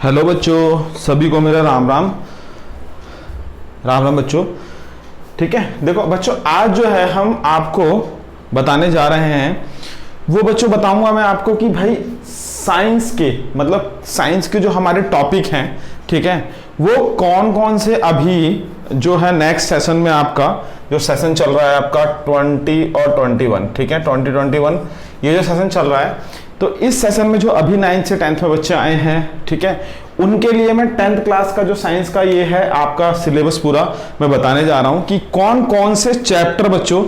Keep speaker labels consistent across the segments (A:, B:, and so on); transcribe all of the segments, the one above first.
A: Hello बच्चों, सभी को मेरा राम राम। राम राम बच्चों। ठीक है, देखो बच्चों, आज जो है हम आपको बताने जा रहे हैं वो बच्चों बताऊंगा मैं आपको कि भाई साइंस के मतलब साइंस के जो हमारे टॉपिक हैं, ठीक है, वो कौन कौन से अभी जो है नेक्स्ट सेशन में आपका जो सेशन चल रहा है आपका 20 और 21, ठीक है, 2021 ये जो सेशन चल रहा है, तो इस सेशन में जो अभी 9th से 10th में बच्चे आए हैं, ठीक है, उनके लिए मैं 10th क्लास का जो साइंस का ये है आपका सिलेबस पूरा मैं बताने जा रहा हूं कि कौन कौन से चैप्टर बच्चों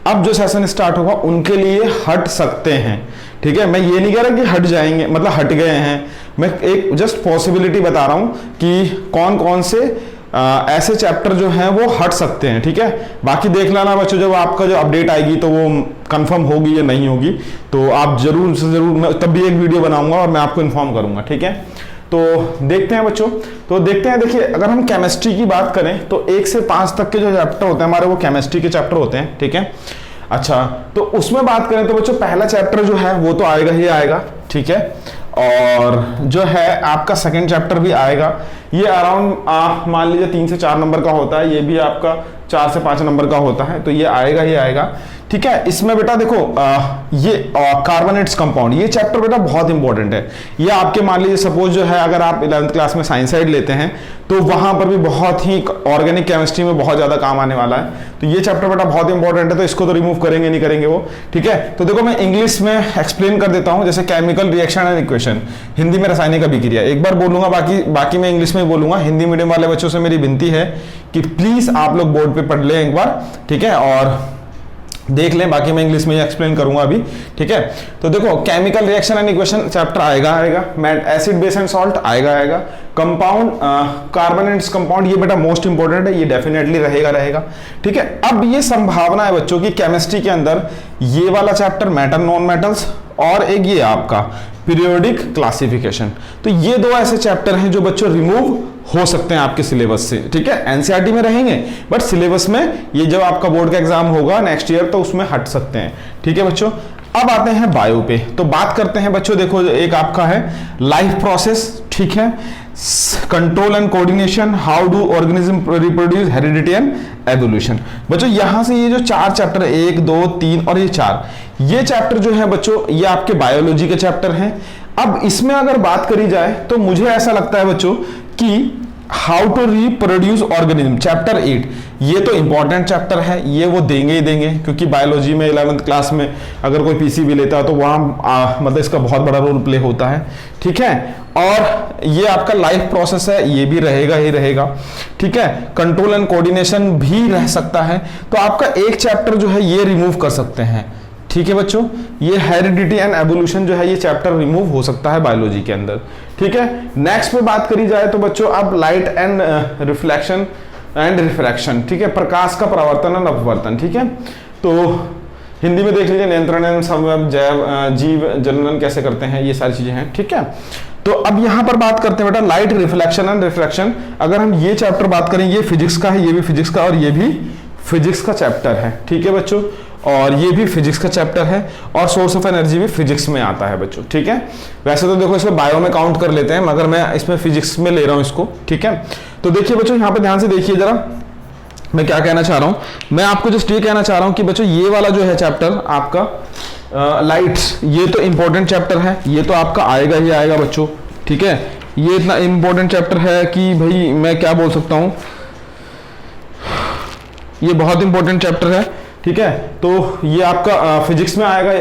A: अब जो सेशन स्टार्ट होगा उनके लिए हट सकते हैं। ठीक है, मैं ये नहीं कह रहा कि हट जाएंगे मतलब हट गए हैं, मैं एक जस्ट पॉसिबिलिटी बता रहा हूं कि कौन कौन से ऐसे चैप्टर जो हैं वो हट सकते हैं। ठीक है, बाकी देख लेना बच्चों, जब आपका जो अपडेट आएगी तो वो कंफर्म होगी या नहीं होगी, तो आप जरूर से जरूर, मैं तब भी एक वीडियो बनाऊंगा और मैं आपको इन्फॉर्म करूंगा। ठीक है, तो देखते हैं बच्चों, तो देखते हैं। देखिए, अगर हम केमिस्ट्री की बात करें तो 1 से 5 तक के जो चैप्टर होते हैं हमारे वो केमिस्ट्री के चैप्टर होते हैं। ठीक है, अच्छा, तो उसमें बात करें तो बच्चों पहला चैप्टर जो है वो तो आएगा ही आएगा। ठीक है, और जो है आपका सेकंड चैप्टर भी आएगा, ये अराउंड मान लीजिए 3 से 4 नंबर का होता है, ये भी आपका 4 से 5 नंबर का होता है, तो ये आएगा ही आएगा। ठीक है, इसमें बेटा देखो ये कार्बोनेट्स कंपाउंड, ये चैप्टर बेटा बहुत इंपॉर्टेंट है। ये आपके मान लीजिए सपोज जो है अगर आप 11th क्लास में साइंस साइड लेते हैं तो वहां पर भी बहुत ही ऑर्गेनिक केमिस्ट्री में बहुत ज्यादा काम आने वाला है, तो ये चैप्टर बेटा बहुत इंपॉर्टेंट है, तो इसको तो रिमूव करेंगे नहीं करेंगे वो। ठीक है, तो देखो मैं इंग्लिश में एक्सप्लेन कर देता हूं, जैसे chemical reaction and equation, Hindi में रासायनिक अभिक्रिया, एक बार बोलूंगा, बाकी मैं इंग्लिश में बोलूंगा। हिंदी मीडियम वाले बच्चों से मेरी विनती है कि प्लीज आप लोग बोर्ड पे पढ़ लें एक बार, ठीक है, और देख लें, बाकी मैं इंग्लिश में ही एक्सप्लेन करूंगा अभी। ठीक है, तो देखो chemical reaction and equation chapter आएगा, एसिड बेस एंड सॉल्ट आएगा, कंपाउंड कार्बोनेट्स कंपाउंड, ये बेटा मोस्ट इंपॉर्टेंट है, ये डेफिनेटली रहेगा। ठीक है, अब ये संभावना है बच्चों की केमिस्ट्री के अंदर ये वाला चैप्टर मेटल नॉन मेटल्स और एक ये आपका पीरियोडिक क्लासिफिकेशन, तो ये दो ऐसे चैप्टर हैं जो बच्चों रिमूव हो सकते हैं आपके सिलेबस से। ठीक है, एनसीईआरटी में रहेंगे बट सिलेबस में ये जब आपका बोर्ड का एग्जाम होगा नेक्स्ट ईयर तो उसमें हट सकते हैं। ठीक है बच्चों, अब आते हैं बायो पे, तो बात करते हैं बच्चों, देखो एक आपका है लाइफ प्रोसेस, ठीक है, control and coordination, how do organism reproduce, heredity and evolution. बच्चों यहां से ये जो 4 चैप्टर, 1 2 3 और ये 4, ये चैप्टर जो है बच्चों ये आपके बायोलॉजी के चैप्टर हैं। अब इसमें अगर बात करी जाए तो मुझे ऐसा लगता है बच्चों कि how to reproduce organism chapter 8, ये तो इंपॉर्टेंट चैप्टर है, ये वो देंगे ही देंगे, क्योंकि बायोलॉजी में 11th क्लास में अगर कोई पीसीबी लेता है तो वहां मतलब इसका बहुत बड़ा रोल प्ले होता है। ठीक है, और ये आपका लाइफ प्रोसेस है, ये भी रहेगा ही रहेगा। ठीक है, कंट्रोल एंड कोऑर्डिनेशन भी रह सकता है, तो आपका एक चैप्टर जो है ये रिमूव कर सकते हैं। ठीक है बच्चों, ये हेरिडिटी एंड एवोल्यूशन जो है ये चैप्टर रिमूव हो सकता है बायोलॉजी के अंदर। ठीक है, नेक्स्ट पे बात करी जाए तो बच्चों अब light and reflection and refraction, ठीक है, प्रकाश का परावर्तन और अपवर्तन। ठीक है, तो हिंदी में देख लीजिए नियंत्रण एवं समन्वय, जैव जीव जनन कैसे करते हैं, ये सारी चीजें हैं। ठीक है, तो अब यहां पर बात करते हैं बेटा लाइट रिफ्लेक्शन एंड रिफ्रैक्शन। अगर हम ये चैप्टर बात करें, ये फिजिक्स का है, ये भी फिजिक्स का और ये भी फिजिक्स का चैप्टर है। ठीक है बच्चों, और ये भी फिजिक्स का चैप्टर है, और सोर्स ऑफ एनर्जी भी फिजिक्स में आता है बच्चों। ठीक है, वैसे तो देखो इसमें बायो में काउंट कर लेते हैं मगर मैं इसमें फिजिक्स में ले रहा हूं इसको। ठीक है, तो देखिए बच्चों यहाँ पे ध्यान से देखिए जरा, मैं क्या कहना चाह रहा हूं, मैं आपको जस्ट ये कहना चाह रहा हूं कि बच्चों ये वाला जो है चैप्टर आपका लाइट्स, ये तो इंपॉर्टेंट चैप्टर है, ये तो आपका आएगा ही आएगा बच्चों। ठीक है, ये इतना इंपॉर्टेंट चैप्टर है कि भाई मैं क्या बोल सकता हूं, ये बहुत इंपॉर्टेंट चैप्टर है। ठीक है, तो ये आपका फिजिक्स में आएगा।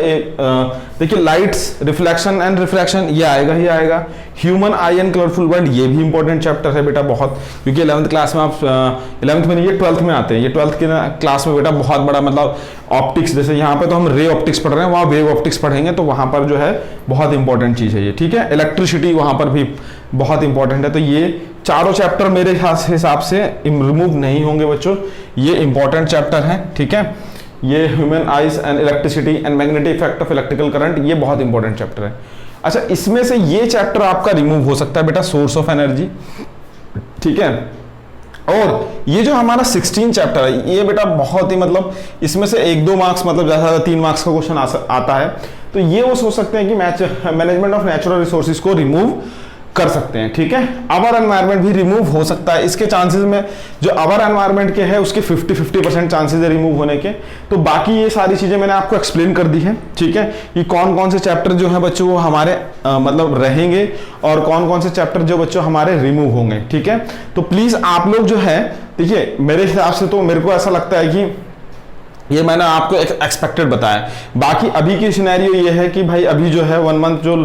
A: देखिए लाइट्स रिफ्लेक्शन एंड रिफ्रैक्शन ये आएगा ही आएगा। Human I and colourful world, ये भी इंपॉर्टेंट चैप्टर है बेटा बहुत, क्योंकि 11th क्लास में आप 11th में नहीं, ये 12th में आते हैं, ये 12th की क्लास में बेटा बहुत बड़ा मतलब ऑप्टिक्स, जैसे यहाँ पे तो हम रे ऑप्टिक्स पढ़ रहे हैं, वहाँ वेव ऑप्टिक्स पढ़ेंगे, तो वहाँ पर जो है बहुत इंपॉर्टेंट चीज है ये। ठीक है, इलेक्ट्रिसिटी वहाँ पर भी बहुत इंपॉर्टेंट है, तो ये चारों चैप्टर मेरे हिसाब से रिमूव नहीं होंगे बच्चों, ये इंपॉर्टेंट चैप्टर है। ठीक है, ये human eyes and electricity and magnetic effect of electrical current, ये बहुत इंपॉर्टेंट चैप्टर है। अच्छा, इसमें से ये चैप्टर आपका रिमूव हो सकता है बेटा सोर्स ऑफ एनर्जी। ठीक है, और ये जो हमारा 16 चैप्टर है ये बेटा बहुत ही मतलब इसमें से 1-2 मार्क्स मतलब ज्यादा 3 मार्क्स का क्वेश्चन आता है, तो ये वो सोच सकते हैं कि मैनेजमेंट ऑफ नेचुरल रिसोर्सेज को रिमूव कर सकते हैं, ठीक है। अवर एनवायरनमेंट भी रिमूव हो सकता है, इसके चांसेस में जो अवर एनवायरनमेंट के हैं उसके 50% चांसेस है रिमूव होने के। तो बाकी ये सारी चीजें मैंने आपको एक्सप्लेन कर दी है, ठीक है, कि कौन कौन से चैप्टर जो है बच्चों वो हमारे मतलब रहेंगे और कौन कौन से चैप्टर जो बच्चों हमारे रिमूव होंगे, ठीक है। तो प्लीज आप लोग जो है देखिए, मेरे हिसाब से तो मेरे को ऐसा लगता है कि ये मैंने आपको एक्सपेक्टेड बताया। बाकी अभी की सिनेरियो ये है कि भाई अभी जो है 1 मंथ जो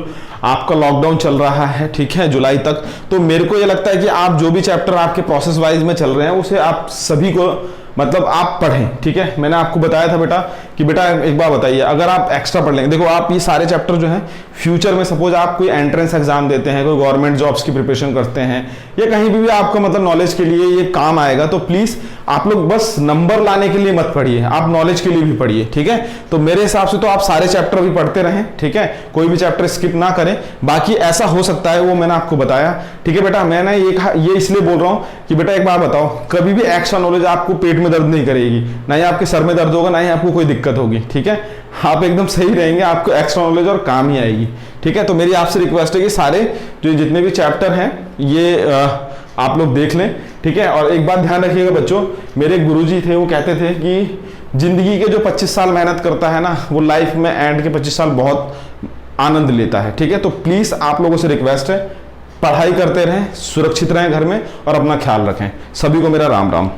A: आपका लॉकडाउन चल रहा है, ठीक है, जुलाई तक, तो मेरे को ये लगता है कि आप जो भी चैप्टर आपके प्रोसेस वाइज में चल रहे हैं उसे आप सभी को मतलब आप पढ़ें, ठीक है। मैंने आपको बताया था बेटा कि बेटा एक बार बताइए, अगर आप एक्स्ट्रा पढ़ लेंगे, देखो आप ये सारे चैप्टर जो हैं फ्यूचर में सपोज आप कोई एंट्रेंस एग्जाम देते हैं, कोई गवर्नमेंट जॉब्स की प्रिपरेशन करते हैं या कहीं भी आपको मतलब नॉलेज के लिए ये काम आएगा, तो प्लीज आप लोग बस नंबर लाने के लिए मत पढ़िए, आप नॉलेज के लिए भी पढ़िए, ठीक है। तो मेरे हिसाब से तो आप सारे चैप्टर भी पढ़ते रहें, ठीक है, कोई भी चैप्टर स्किप ना करें। बाकी ऐसा हो सकता है वो मैंने आपको बताया, ठीक है बेटा। मैंने ये इसलिए बोल रहा हूं कि बेटा एक बार बताओ, कभी भी एक्स्ट्रा नॉलेज आपको पेट में दर्द नहीं करेगी, ना ही आपके सर में दर्द होगा, ना ही आपको कोई दिक्कत होगी, ठीक है। आप एकदम सही रहेंगे, आपको एक्स्ट्रा नॉलेज और काम ही आएगी, ठीक है। तो मेरी आपसे रिक्वेस्ट है कि सारे जो जितने भी चैप्टर हैं ये आप लोग देख लें, ठीक है। और एक बात ध्यान रखिएगा बच्चों, मेरे गुरुजी थे वो कहते थे कि जिंदगी के जो 25 साल मेहनत करता है ना, वो लाइफ में एंड के 25 साल बहुत आनंद लेता है, ठीक है। तो प्लीज आप लोगों से रिक्वेस्ट है, पढ़ाई करते रहें, सुरक्षित रहें घर में और अपना ख्याल रखें। सभी को मेरा राम राम।